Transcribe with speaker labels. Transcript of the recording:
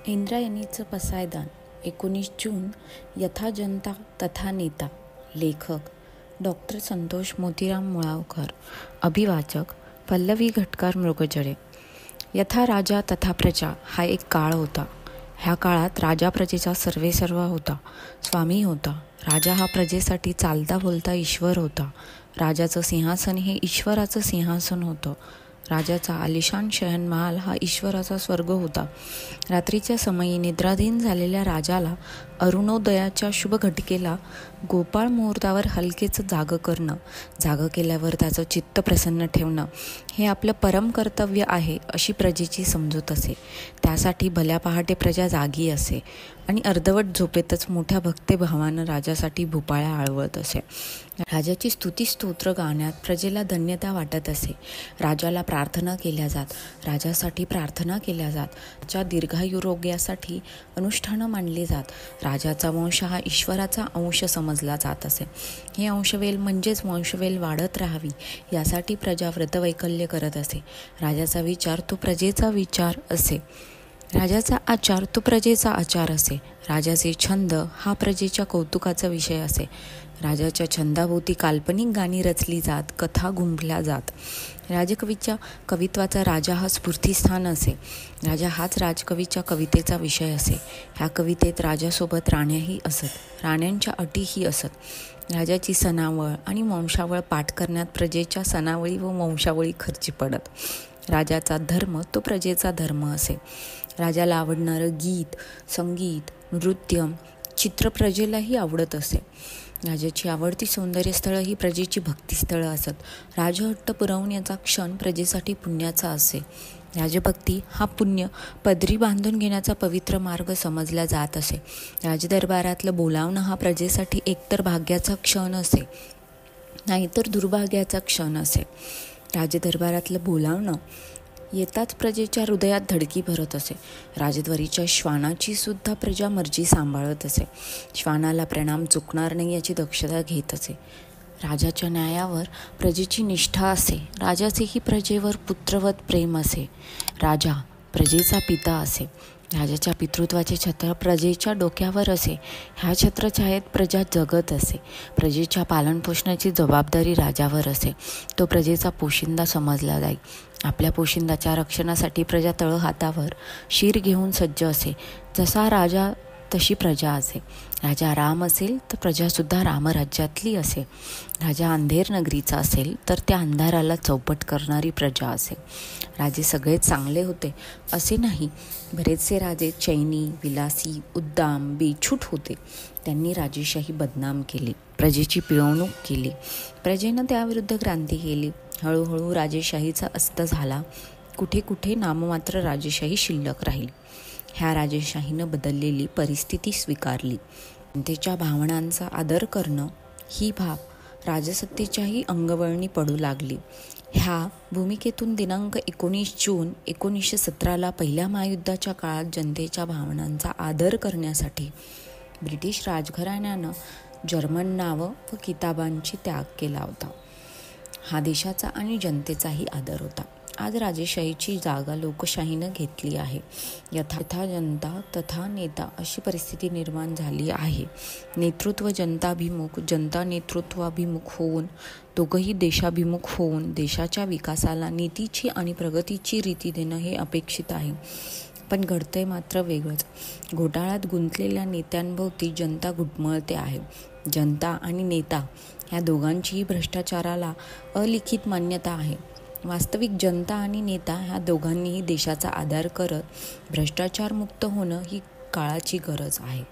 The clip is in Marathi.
Speaker 1: इंद्रायणीचं पसायदान 19 जून. यथा जनता तथा नेता. लेखक डॉक्टर संतोष मोतीराम मुळावकर. अभिवाचक पल्लवी घटकार मृगजळे. यथा राजा तथा प्रजा हा एक काळ होता. ह्या काळात राजा प्रजेचा सर्वेसर्वा होता, स्वामी होता. राजा हा प्रजेसाठी चालता बोलता ईश्वर होता. राजाचं सिंहासन हे ईश्वराचं सिंहासन होतं. राजाचा आलिशान शयनमहाल हा ईश्वराचा स्वर्ग होता. रात्रीच्या समयी निद्राधीन झालेल्या राजाला अरुणोदयाच्या शुभ घटिकेला गोपाळ मुहूर्तावर हलकेच जागं करणं, जागं केल्यावर त्याचं चित्त प्रसन्न ठेवणं हे आपलं परम कर्तव्य आहे अशी प्रजेची समजूत असे. त्यासाठी भल्या पहाटे प्रजा जागी असे आणि अर्धवट झोपेतच मोठ्या भक्तिभावानं राजासाठी भूपाळ्या आळवत असे. राजाची स्तुती स्तोत्र गाण्यात प्रजेला धन्यता वाटत असे. राजाला प्रार्थना केल्या जात, राजासाठी प्रार्थना केल्या जात. त्याच्या दीर्घायुरोग्यासाठी अनुष्ठानं मांडली जात. राजाचा वंश हा ईश्वराचा अंश समजला जात असे. हे अंशवेल म्हणजेच वंशवेल वाढत राहावी यासाठी प्रजा व्रतवैकल्य करत असे. राजाचा विचार तो प्रजेचा विचार असे. राजाचा आचार तो प्रजेचा आचार असे. राजाचे छंद हा प्रजेच्या कौतुकाचा विषय असे. राजाच्या छंदाभोवती काल्पनिक गाणी रचली जात, कथा गुंफल्या जात. राजकवीच्या कवित्वाचा राजा हा स्फूर्तिस्थान असे. राजा हाच राजकवीच्या कवितेचा विषय असे. ह्या कवितेत राजासोबत राण्याही असत, राण्यांच्या अटीही असत. राजाची सनावळ आणि वंशावळ पाठ करण्यात प्रजेच्या सनावळी व वंशावळी खर्ची पडत. राजाचा धर्म तो प्रजेचा धर्म असे. राजाला आवडणारं गीत, संगीत, नृत्य, चित्र प्रजेलाही आवडत असे. राजाची आवडती सौंदर्यस्थळं ही प्रजेची भक्तिस्थळं असत. राजहट्ट पुरवण्याचा क्षण प्रजेसाठी पुण्याचा असे. राजभक्ती हा पुण्य पदरी बांधून घेण्याचा पवित्र मार्ग समजला जात असे. राजदरबारातलं बोलावणं हा प्रजेसाठी एकतर भाग्याचा क्षण असे, नाहीतर दुर्भाग्याचा क्षण असे. राजदरबारातलं बोलावणं येताच प्रजेच्या हृदयात धडकी भरत असे. राजद्वारीच्या श्वानाची सुद्धा प्रजा मर्जी सांभाळत असे. श्वानाला प्रणाम चुकणार नाही याची दक्षता घेत असे. राजाच्या न्यायावर प्रजेची निष्ठा असे. राजाचेही प्रजेवर पुत्रवत प्रेम असे. राजा प्रजेचा पिता असे. राजाच्या पितृत्वाचे छत्र प्रजेच्या डोक्यावर असे. ह्या छत्रछायेत प्रजा जगत असे. प्रजेच्या पालनपोषणाची जबाबदारी राजावर असे. तो प्रजेचा पोशिंदा समजला जाई. आपल्या पोशिंदाच्या रक्षणासाठी प्रजा तळहातावर शीर घेऊन सज्ज असे. जसा राजा तशी प्रजा असे. राजा राम असेल तर प्रजासुद्धा रामराज्यातली असे. राजा अंधेर नगरीचा असेल तर त्या अंधाराला चौपट करणारी प्रजा असे. राजे सगळे चांगले होते असे नाही. बरेचसे राजे चैनी, विलासी, उद्दाम, बेछूट होते. त्यांनी राजेशाही बदनाम केली, प्रजेची पिळवणूक केली. प्रजेनं त्याविरुद्ध क्रांती केली. हळूहळू राजेशाहीचा अस्त झाला. कुठे कुठे नाममात्र राजेशाही शिल्लक राहिली. ह्या राजेशाहीनं बदललेली परिस्थिती स्वीकारली. जनतेच्या भावनांचा आदर करणं ही भाव राजसत्तेच्याही अंगवळणी पडू लागली. ह्या भूमिकेतून दिनांक 19 जून 1917 पहिल्या महायुद्धाच्या काळात जनतेच्या भावनांचा आदर करण्यासाठी ब्रिटिश राजघराण्यानं जर्मन नावं व किताबांची त्याग केला होता. हा देशाचा आणि जनतेचाही आदर होता. आज राजेशाहीची जागा लोकशाहीनं घेतली आहे. यथा जनता तथा नेता अशी परिस्थिती निर्माण झाली आहे. नेतृत्व जनताभिमुख, जनता नेतृत्वाभिमुख होऊन, दोघंही देशाभिमुख होऊन देशाच्या विकासाला नीतीची आणि प्रगतीची रीती देणं हे अपेक्षित आहे. पण घडतंय मात्र वेगळंच. घोटाळ्यात गुंतलेल्या नेत्यांभोवती जनता घुटमळते आहे. जनता आणि नेता ह्या दोघांचीही भ्रष्टाचाराला अलिखित मान्यता आहे. वास्तविक जनता आणि नेता ह्या दोघांनीही देशाचा आदर करत भ्रष्टाचारमुक्त होणं ही काळाची गरज आहे.